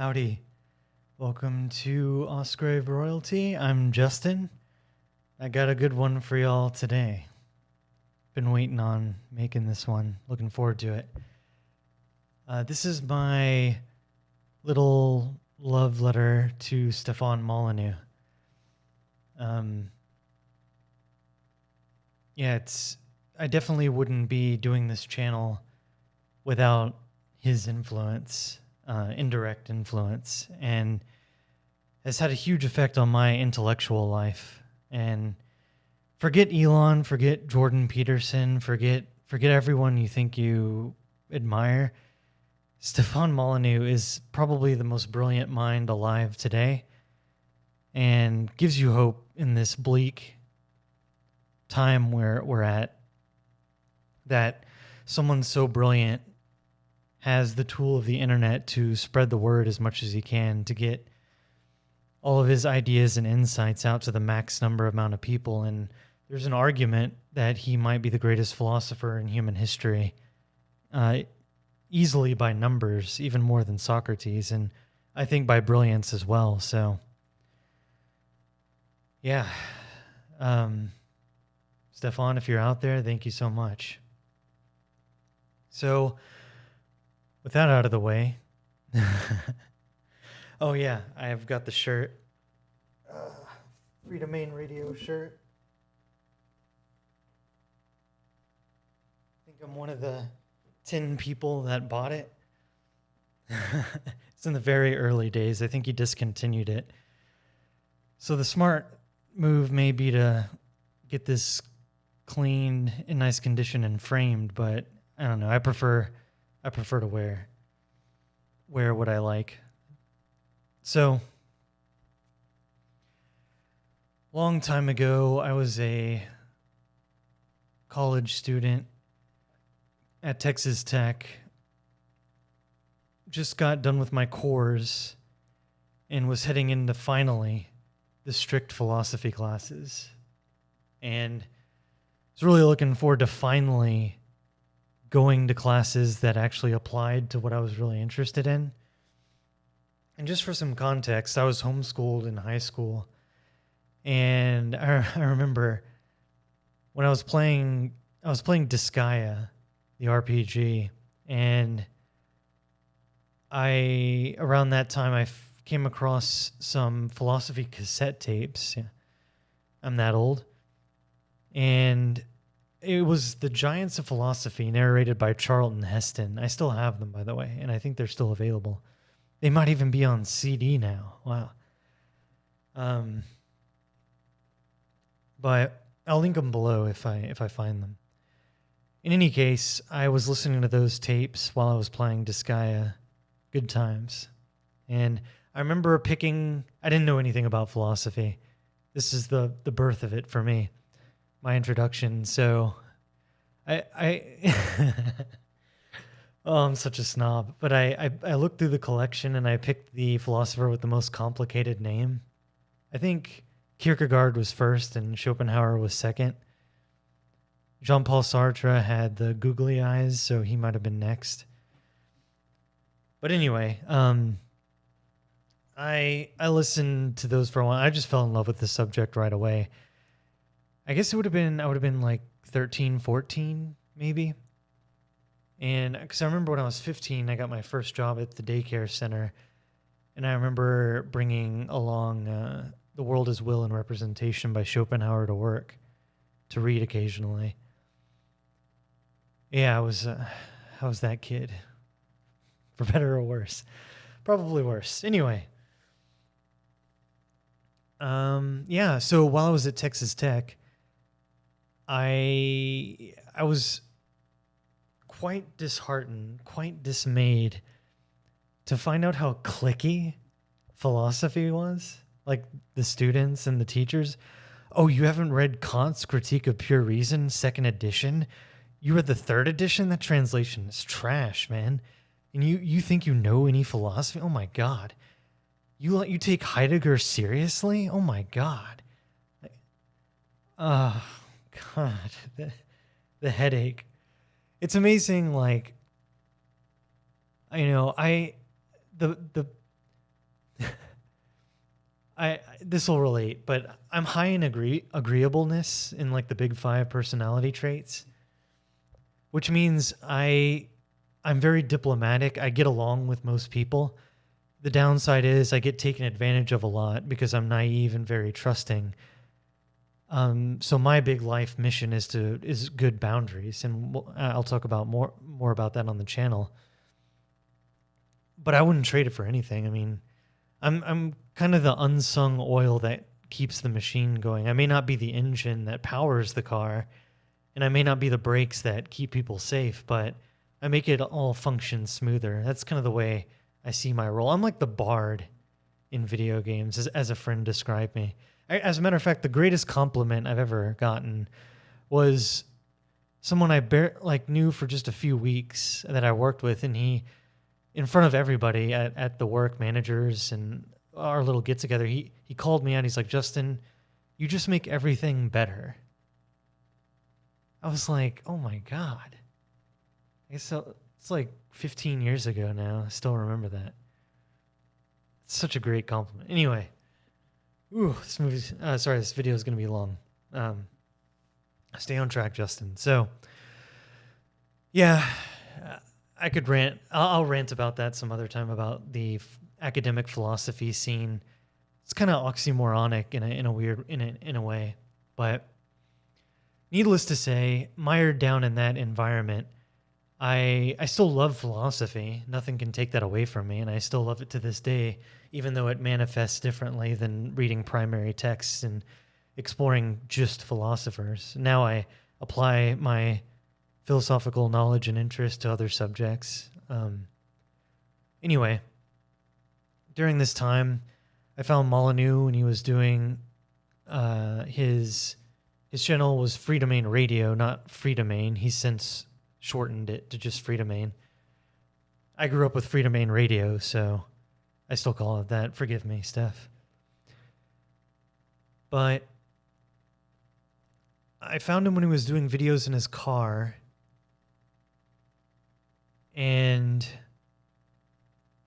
Howdy. Welcome to Ausgrave Royalty. I'm Justin. I got a good one for y'all today. Been waiting on making this one. Looking forward to it. This is my little love letter to Stefan Molyneux. I definitely wouldn't be doing this channel without his influence, indirect influence, and has had a huge effect on my intellectual life. And forget Elon, forget Jordan Peterson, forget everyone you think you admire. Stefan Molyneux is probably the most brilliant mind alive today and gives you hope in this bleak time where we're at, that someone so brilliant has the tool of the internet to spread the word as much as he can, to get all of his ideas and insights out to the max amount of people. And there's an argument that he might be the greatest philosopher in human history, easily by numbers, even more than Socrates, and I think by brilliance as well. So, yeah. Stefan, if you're out there, thank you so much. So, with that out of the way, oh yeah, I've got the shirt, Freedomain Radio shirt. I think I'm one of the 10 people that bought it. It's in the very early days. I think he discontinued it. So the smart move may be to get this cleaned, in nice condition, and framed, but I don't know. I prefer to wear what I like. So, long time ago, I was a college student at Texas Tech. Just got done with my course and was heading into finally the strict philosophy classes. And I was really looking forward to finally going to classes that actually applied to what I was really interested in. And just for some context, I was homeschooled in high school. And I remember when I was playing Disgaea, the RPG, and around that time I came across some philosophy cassette tapes. Yeah, I'm that old. And it was The Giants of Philosophy, narrated by Charlton Heston. I still have them, by the way, and I think they're still available. They might even be on CD now. Wow. But I'll link them below if I find them. In any case, I was listening to those tapes while I was playing Disgaea. Good times. And I remember I didn't know anything about philosophy. This is the birth of it for me. My introduction. So I oh, I'm such a snob, but I looked through the collection and I picked the philosopher with the most complicated name. I think Kierkegaard was first and Schopenhauer was second. Jean-Paul Sartre had the googly eyes, so he might have been next. But anyway, I listened to those for a while. I just fell in love with the subject right away. I guess I would have been like 13, 14, maybe. And because I remember when I was 15, I got my first job at the daycare center. And I remember bringing along The World is Will and Representation by Schopenhauer to work to read occasionally. Yeah, I was that kid. For better or worse. Probably worse. Anyway. So while I was at Texas Tech, I was quite disheartened, quite dismayed to find out how cliquey philosophy was. Like the students and the teachers. Oh, you haven't read Kant's Critique of Pure Reason, 2nd edition? You read the 3rd edition? That translation is trash, man. And you think you know any philosophy? Oh my God. You take Heidegger seriously? Oh my God. Oh God. The headache. It's amazing, like, you know, the This will relate, but I'm high in agreeableness in like the big 5 personality traits, which means I'm very diplomatic. I get along with most people. The downside is I get taken advantage of a lot because I'm naive and very trusting. So my big life mission is good boundaries, and I'll talk about more about that on the channel. But I wouldn't trade it for anything. I mean, I'm kind of the unsung oil that keeps the machine going. I may not be the engine that powers the car, and I may not be the brakes that keep people safe, but I make it all function smoother. That's kind of the way I see my role. I'm like the bard in video games, as a friend described me. As a matter of fact, the greatest compliment I've ever gotten was someone I knew for just a few weeks that I worked with, and he, in front of everybody at the work, managers and our little get together, he called me out. He's like, "Justin, you just make everything better." I was like, "Oh my God." I guess so, it's like 15 years ago now. I still remember that. It's such a great compliment. Anyway. This video is going to be long. Stay on track, Justin. So, yeah, I could rant. I'll rant about that some other time, about the academic philosophy scene. It's kind of oxymoronic in a way, but needless to say, mired down in that environment, I still love philosophy. Nothing can take that away from me, and I still love it to this day, even though it manifests differently than reading primary texts and exploring just philosophers. Now I apply my philosophical knowledge and interest to other subjects. Anyway, during this time, I found Molyneux, and he was doing his channel was Freedomain Radio, not Freedomain. He's since shortened it to just Freedomain. I grew up with Freedomain Radio, so I still call it that. Forgive me, Steph. But I found him when he was doing videos in his car. And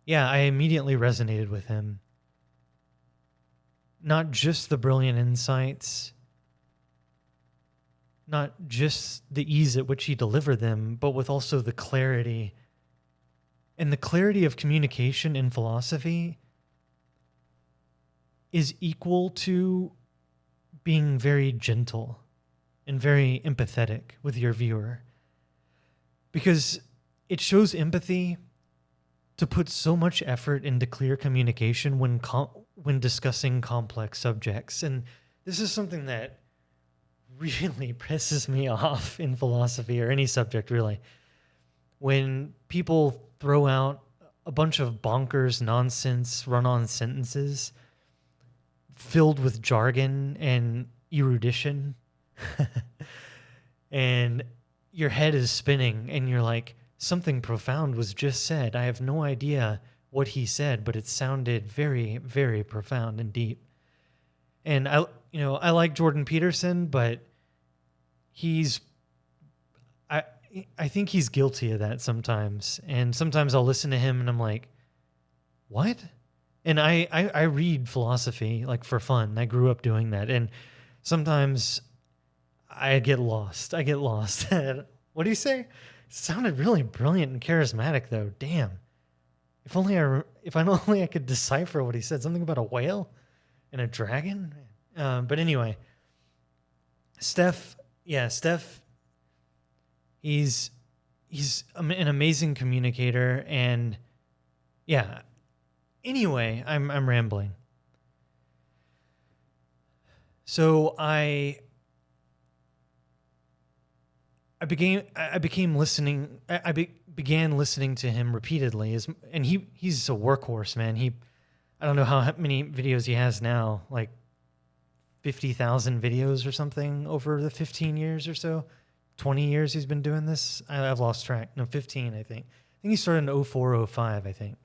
yeah, I immediately resonated with him. Not just the brilliant insights, not just the ease at which he delivered them, but with also the clarity. And the clarity of communication in philosophy is equal to being very gentle and very empathetic with your viewer. Because it shows empathy to put so much effort into clear communication when discussing complex subjects. And this is something that really pisses me off in philosophy, or any subject really, when people throw out a bunch of bonkers nonsense run-on sentences filled with jargon and erudition, and your head is spinning and you're like, something profound was just said. I have no idea what he said, but it sounded very, very profound and deep. And I like Jordan Peterson, but I think he's guilty of that sometimes. And sometimes I'll listen to him and I'm like, what? And I read philosophy like for fun. I grew up doing that. And sometimes I get lost. What do you say? It sounded really brilliant and charismatic though. Damn. If only I could decipher what he said. Something about a whale and a dragon. But anyway, Steph, he's an amazing communicator, and yeah. Anyway, I'm rambling. So I began listening to him repeatedly, and he's a workhorse, man. I don't know how many videos he has now, like 50,000 videos or something over the 15 years or so. 20 years he's been doing this. I've lost track. No, 15, I think. I think he started in 04, 05, I think.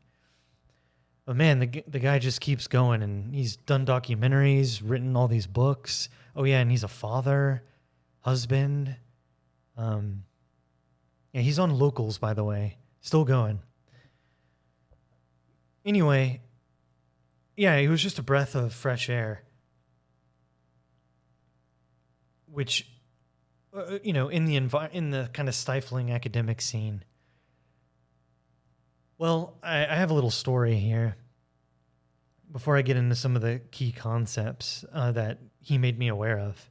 But man, the guy just keeps going, and he's done documentaries, written all these books. Oh yeah, and he's a father, husband. Yeah, he's on Locals, by the way. Still going. Anyway, yeah, he was just a breath of fresh air, which, in the kind of stifling academic scene. Well, I have a little story here before I get into some of the key concepts that he made me aware of.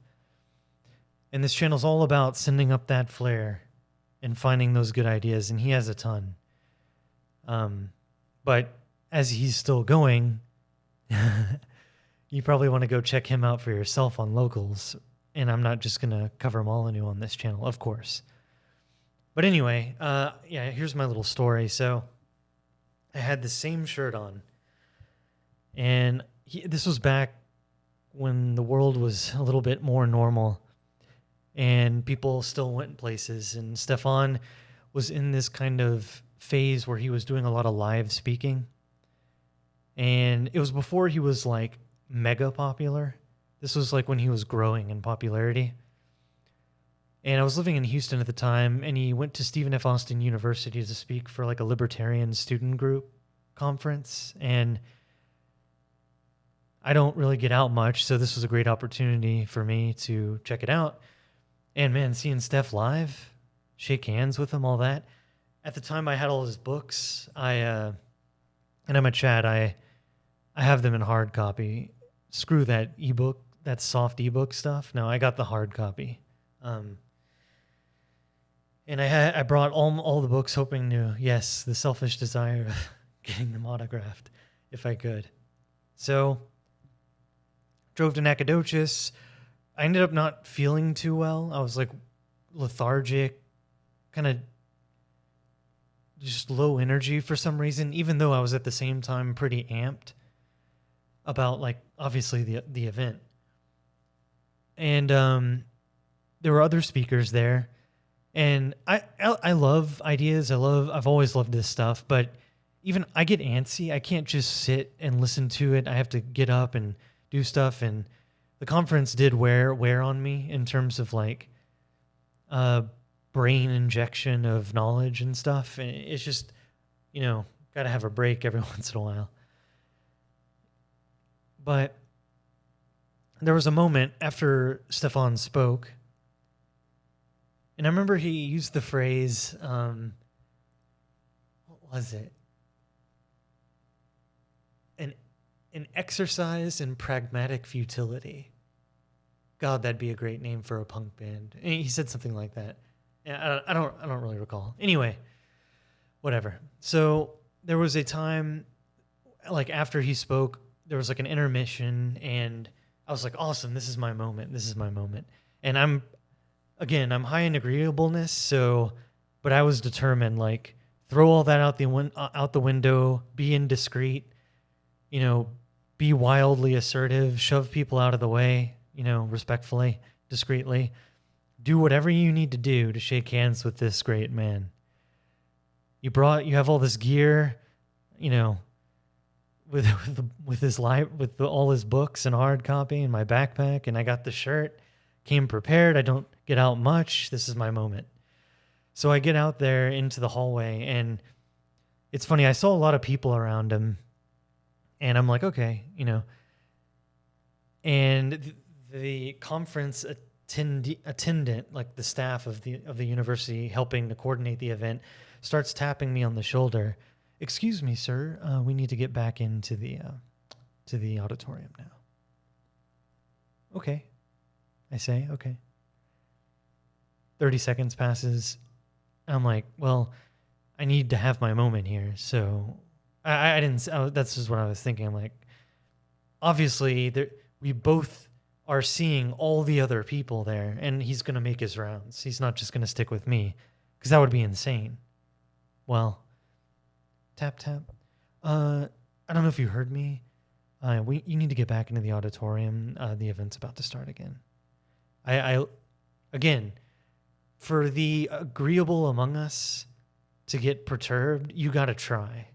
And this channel's all about sending up that flare and finding those good ideas, and he has a ton. But as he's still going, you probably want to go check him out for yourself on Locals, and I'm not just going to cover Molyneux on this channel, of course. But anyway, here's my little story. So I had the same shirt on, and this was back when the world was a little bit more normal, and people still went places, and Stefan was in this kind of phase where he was doing a lot of live speaking, and it was before he was like mega popular. This was like when he was growing in popularity. And I was living in Houston at the time, and he went to Stephen F. Austin University to speak for like a libertarian student group conference. And I don't really get out much, so this was a great opportunity for me to check it out. And man, seeing Steph live, shake hands with him, all that. At the time, I had all his books. And I'm a Chad. I have them in hard copy. Screw that ebook, that soft ebook stuff. No, I got the hard copy. And I brought all the books, hoping to, yes, the selfish desire of getting them autographed, if I could. So, drove to Nacogdoches. I ended up not feeling too well. I was like lethargic, kind of just low energy for some reason, even though I was at the same time pretty amped about, like, obviously the event. And there were other speakers there, and I love ideas. I've always loved this stuff, but even I get antsy. I can't just sit and listen to it. I have to get up and do stuff, and the conference did wear on me in terms of like brain injection of knowledge and stuff. And it's just, got to have a break every once in a while. But there was a moment after Stefan spoke, and I remember he used the phrase, what was it? An exercise in pragmatic futility. God, that'd be a great name for a punk band. And he said something like that. I don't really recall. Anyway, whatever. So there was a time, like after he spoke, there was like an intermission, and I was like, awesome, this is my moment. This is my moment. And I'm high in agreeableness, but I was determined, like, throw all that out the window, be indiscreet, be wildly assertive, shove people out of the way, respectfully, discreetly. Do whatever you need to do to shake hands with this great man. You have all this gear, with all his books and hard copy in my backpack, and I got the shirt, came prepared. I don't get out much. This is my moment. So I get out there into the hallway, and it's funny. I saw a lot of people around him, and I'm like, okay, and the conference attendant, like the staff of the university helping to coordinate the event, starts tapping me on the shoulder. Excuse me, sir. We need to get back into the auditorium now. Okay, I say, okay. 30 seconds passes. I'm like, well, I need to have my moment here. So I didn't. That's just what I was thinking. I'm like, obviously, we both are seeing all the other people there, and he's going to make his rounds. He's not just going to stick with me, because that would be insane. Well, tap, tap. I don't know if you heard me. You need to get back into the auditorium. The event's about to start again. Again, for the agreeable among us to get perturbed, you got to try,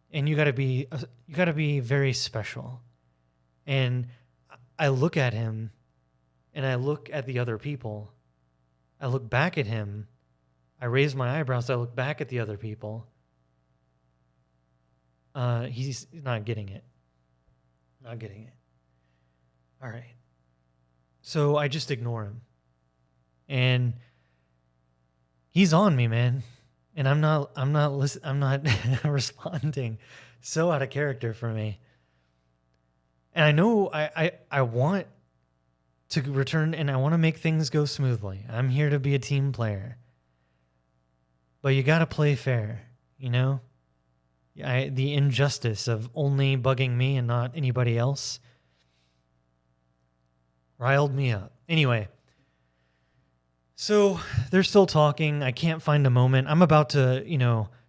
and you got to be very special. And I look at him, and I look at the other people. I look back at him. I raise my eyebrows. I look back at the other people. He's not getting it. Not getting it. All right. So I just ignore him. And he's on me, man. And I'm not responding. So out of character for me. And I know I want to return and I want to make things go smoothly. I'm here to be a team player. But you got to play fair, you know? The injustice of only bugging me and not anybody else riled me up. Anyway, so they're still talking. I can't find a moment. I'm about to,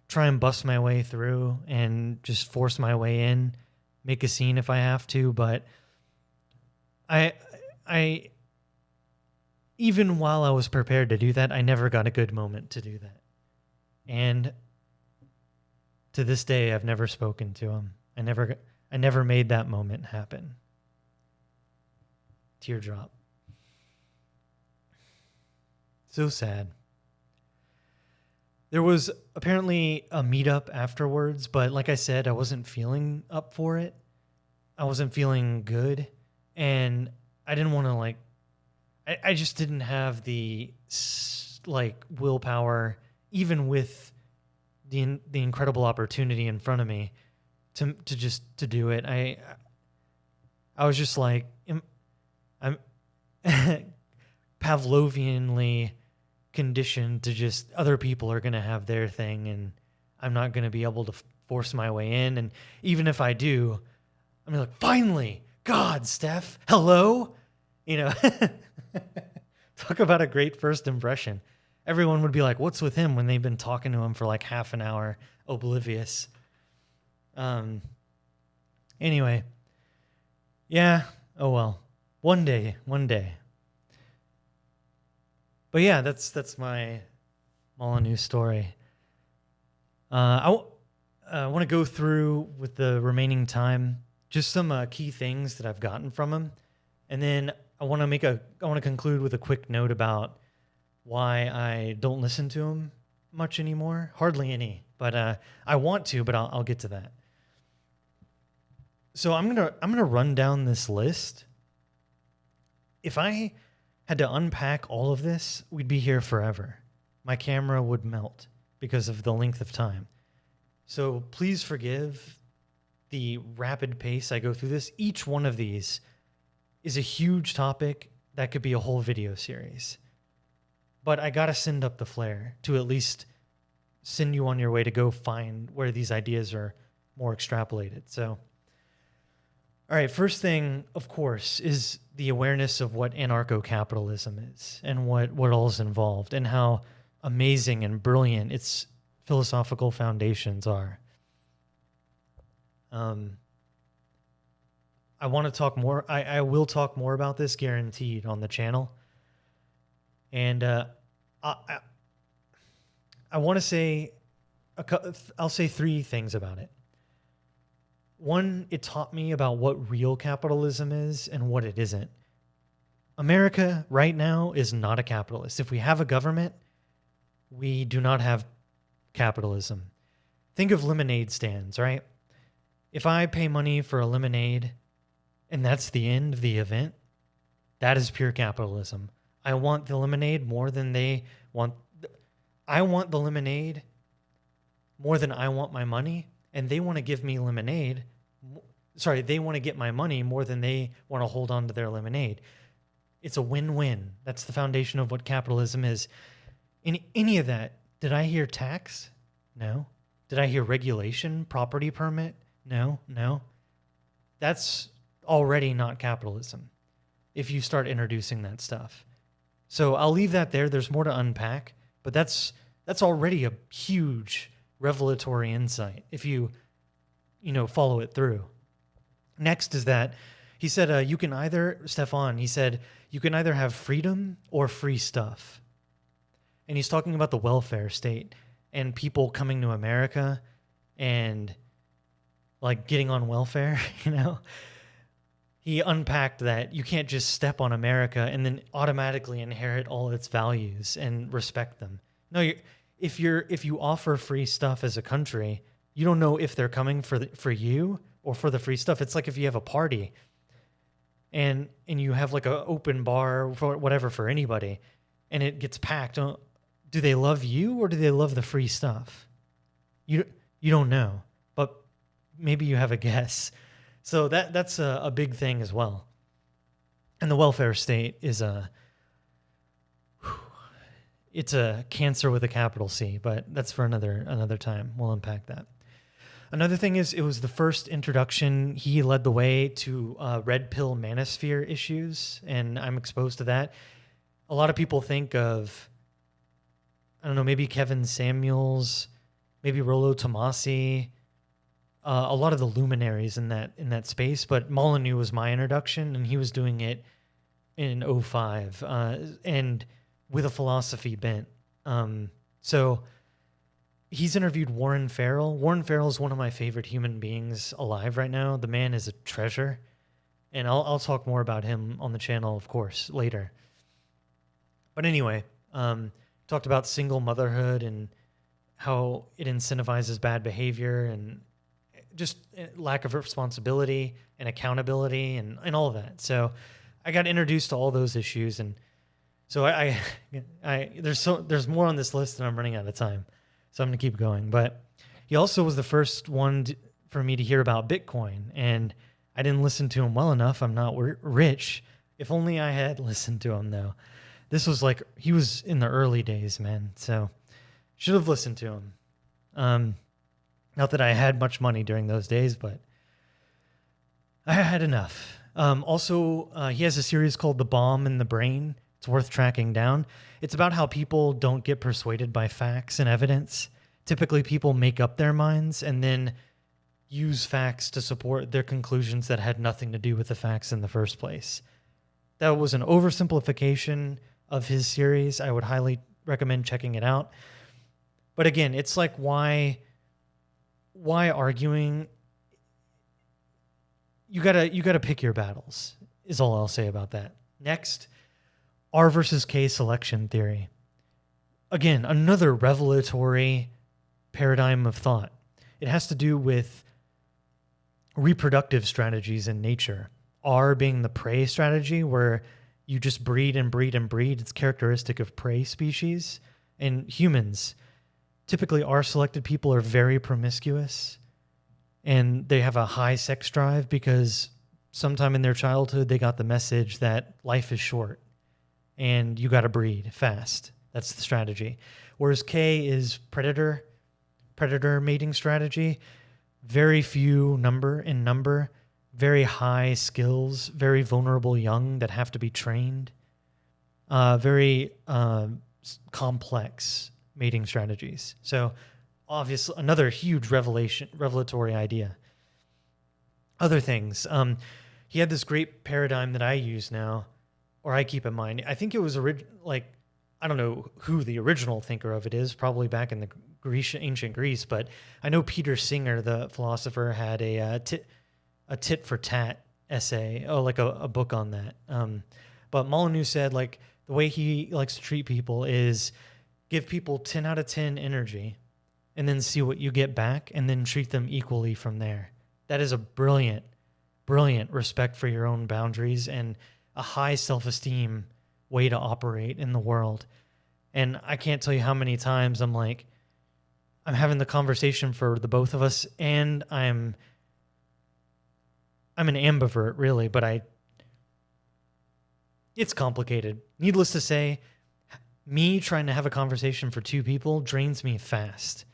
try and bust my way through and just force my way in, make a scene if I have to. But I even while I was prepared to do that, I never got a good moment to do that. And to this day, I've never spoken to him. I never made that moment happen. Teardrop. So sad. There was apparently a meetup afterwards, but like I said, I wasn't feeling up for it. I wasn't feeling good, and I didn't want to I just didn't have the willpower, even with the incredible opportunity in front of me, to do it. I was just like, I'm Pavlovianly conditioned to just other people are going to have their thing and I'm not going to be able to force my way in. And even if I do, I'm like, finally, God, Steph, hello? Talk about a great first impression. Everyone would be like, what's with him when they've been talking to him for like half an hour, oblivious. Anyway, yeah, oh well. One day. But yeah, that's my Molyneux story. I want to go through with the remaining time just some key things that I've gotten from him, and then I want to conclude with a quick note about why I don't listen to him much anymore. Hardly any, but I want to, but I'll get to that. So I'm gonna run down this list. If I had to unpack all of this, we'd be here forever. My camera would melt because of the length of time. So please forgive the rapid pace I go through this. Each one of these is a huge topic that could be a whole video series. But I gotta send up the flare to at least send you on your way to go find where these ideas are more extrapolated. So, all right, first thing, of course, is the awareness of what anarcho-capitalism is and what all is involved and how amazing and brilliant its philosophical foundations are. I want to talk more. I will talk more about this, guaranteed, on the channel. And I want to say, I'll say three things about it. One, it taught me about what real capitalism is and what it isn't. America right now is not a capitalist. If we have a government, we do not have capitalism. Think of lemonade stands, right? If I pay money for a lemonade and that's the end of the event, that is pure capitalism. I want the lemonade more than they want. I want the lemonade more than I want my money, and they want to give me lemonade. Sorry, they want to get my money more than they want to hold on to their lemonade. It's a win-win. That's the foundation of what capitalism is. In any of that, did I hear tax? No. Did I hear regulation, property permit? No. That's already not capitalism if you start introducing that stuff. So I'll leave that there. There's more to unpack, but that's already a huge revelatory insight if you follow it through. Next is that he said you can either, Stefan, he said, you can either have freedom or free stuff. And he's talking about the welfare state and people coming to America and like getting on welfare, He unpacked that you can't just step on America and then automatically inherit all its values and respect them. No, if you offer free stuff as a country, you don't know if they're coming for you or for the free stuff. It's like if you have a party and you have like an open bar for whatever for anybody, and it gets packed. Do they love you or do they love the free stuff? You don't know, but maybe you have a guess. So that's a big thing as well. And the welfare state is it's a cancer with a capital C, but that's for another time. We'll unpack that. Another thing is, it was the first introduction. He led the way to red pill manosphere issues, and I'm exposed to that. A lot of people think of, I don't know, maybe Kevin Samuels, maybe Rollo Tomasi, a lot of the luminaries in that space. But Molyneux was my introduction, and he was doing it in 2005, and with a philosophy bent. So he's interviewed Warren Ferrell. Warren Ferrell is one of my favorite human beings alive right now. The man is a treasure, and I'll talk more about him on the channel, of course, later. But anyway, talked about single motherhood and how it incentivizes bad behavior and just lack of responsibility and accountability and all of that. So I got introduced to all those issues, and so I there's more on this list, and I'm running out of time. So I'm going to keep going. But he also was the first one for me to hear about Bitcoin. And I didn't listen to him well enough. I'm not rich. If only I had listened to him, though. This was like, he was in the early days, man. So should have listened to him. Not that I had much money during those days, but I had enough. Also, he has a series called The Bomb in the Brain. It's worth tracking down. It's about how people don't get persuaded by facts and evidence. Typically, people make up their minds and then use facts to support their conclusions that had nothing to do with the facts in the first place. That was an oversimplification of his series. I would highly recommend checking it out. But again, it's like, why arguing? You gotta pick your battles, is all I'll say about that. Next, R versus K selection theory. Again, another revelatory paradigm of thought. It has to do with reproductive strategies in nature. R being the prey strategy, where you just breed and breed and breed. It's characteristic of prey species. And humans, typically R-selected people are very promiscuous, and they have a high sex drive because sometime in their childhood they got the message that life is short and you got to breed fast. That's the strategy. Whereas K is predator mating strategy. Very few number, very high skills, very vulnerable young that have to be trained. Very complex mating strategies. So obviously another huge revelatory idea. Other things. He had this great paradigm that I use now, or I keep in mind. I think it was I don't know who the original thinker of it is, probably back in the ancient Greece, but I know Peter Singer, the philosopher, had a tit for tat essay, a book on that. But Molyneux said, like, the way he likes to treat people is give people 10 out of 10 energy and then see what you get back and then treat them equally from there. That is a brilliant respect for your own boundaries and a high self-esteem way to operate in the world. And I can't tell you how many times I'm having the conversation for the both of us, and I'm an ambivert, really, but it's complicated. Needless to say, me trying to have a conversation for two people drains me fast.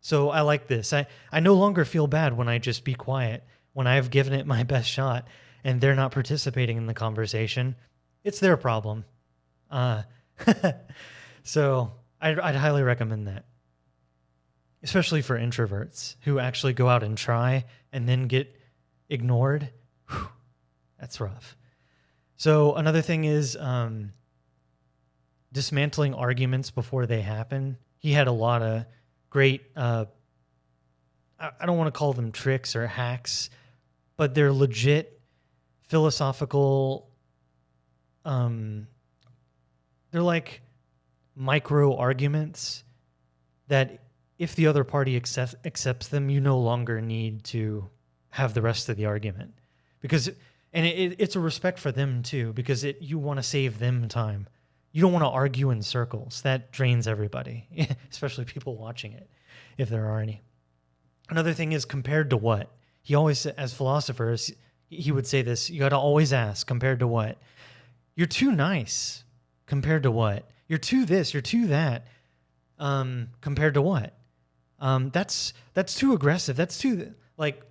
So I like this. I no longer feel bad when I just be quiet, when I've given it my best shot and they're not participating in the conversation. It's their problem. So I'd highly recommend that, especially for introverts who actually go out and try and then get ignored. Whew, that's rough. So another thing is dismantling arguments before they happen. He had a lot of great, I don't want to call them tricks or hacks, but they're legit philosophical. They're like micro arguments that if the other party accepts them, you no longer need to have the rest of the argument. Because, and it's a respect for them too, because you want to save them time. You don't want to argue in circles. That drains everybody, especially people watching it, if there are any. Another thing is compared to what? He always, as philosophers, he would say this, you got to always ask, compared to what? You're too nice. Compared to what? You're too this, you're too that. Compared to what? That's too aggressive. That's too, like,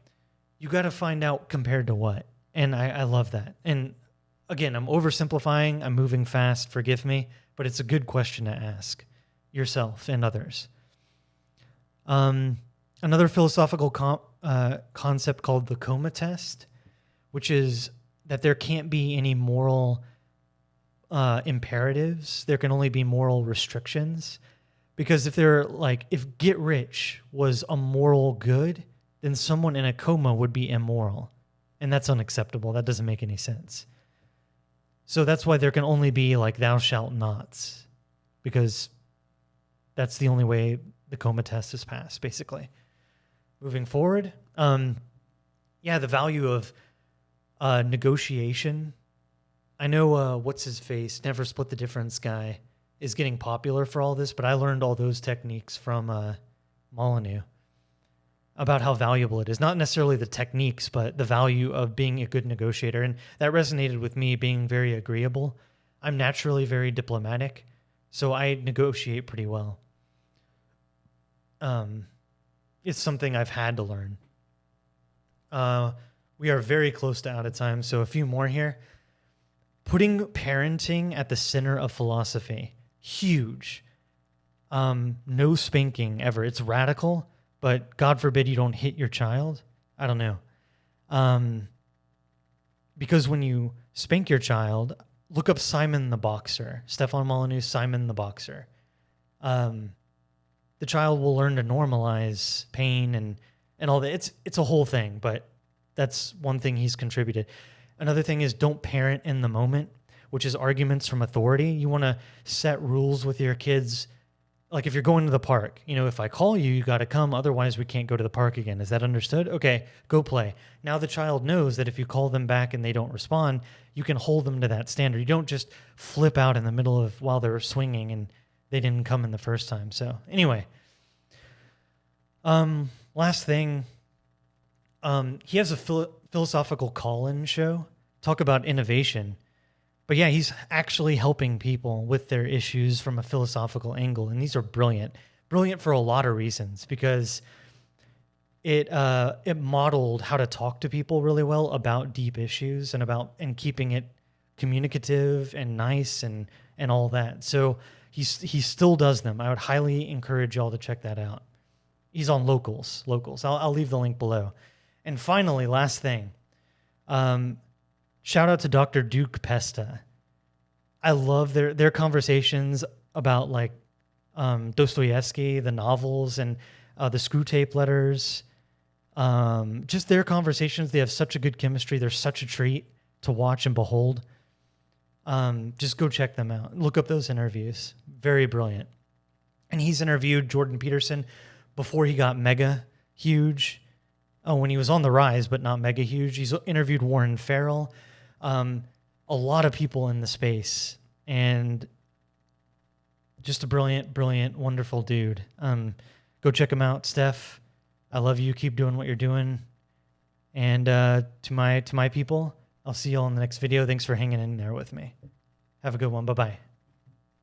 you got to find out compared to what. And I love that. And again, I'm oversimplifying. I'm moving fast. Forgive me. But it's a good question to ask yourself and others. Another philosophical concept called the coma test, which is that there can't be any moral imperatives. There can only be moral restrictions. Because if get rich was a moral good, then someone in a coma would be immoral. And that's unacceptable. That doesn't make any sense. So that's why there can only be like thou shalt nots, because that's the only way the coma test is passed, basically. Moving forward, the value of negotiation. I know what's his face, Never Split the Difference guy, is getting popular for all this, but I learned all those techniques from Molyneux about how valuable it is. Not necessarily the techniques, but the value of being a good negotiator. And that resonated with me, being very agreeable. I'm naturally very diplomatic, so I negotiate pretty well. It's something I've had to learn. We are very close to out of time, so a few more here. Putting parenting at the center of philosophy. Huge. No spanking ever. It's radical, but God forbid you don't hit your child. I don't know. Because when you spank your child, look up Simon the Boxer. Stefan Molyneux, Simon the Boxer. The child will learn to normalize pain and all that. It's a whole thing, but that's one thing he's contributed. Another thing is don't parent in the moment, which is arguments from authority. You want to set rules with your kids. Like if you're going to the park, if I call you, you got to come. Otherwise, we can't go to the park again. Is that understood? Okay, go play. Now the child knows that if you call them back and they don't respond, you can hold them to that standard. You don't just flip out in the middle of while they're swinging and they didn't come in the first time. So anyway, last thing, he has a philosophical call-in show. Talk about innovation. But yeah, he's actually helping people with their issues from a philosophical angle. And these are brilliant. Brilliant for a lot of reasons, because it modeled how to talk to people really well about deep issues and keeping it communicative and nice and all that. So he still does them. I would highly encourage y'all to check that out. He's on Locals. I'll leave the link below. And finally, last thing. Shout out to Dr. Duke Pesta. I love their conversations about Dostoevsky, the novels, and the Screw Tape Letters. Just their conversations. They have such a good chemistry. They're such a treat to watch and behold. Just go check them out. Look up those interviews. Very brilliant. And he's interviewed Jordan Peterson before he got mega huge. Oh, when he was on the rise, but not mega huge. He's interviewed Warren Ferrell. A lot of people in the space, and just a brilliant, wonderful dude. Go check him out, Steph. I love you. Keep doing what you're doing. And to my people, I'll see you all in the next video. Thanks for hanging in there with me. Have a good one. Bye-bye.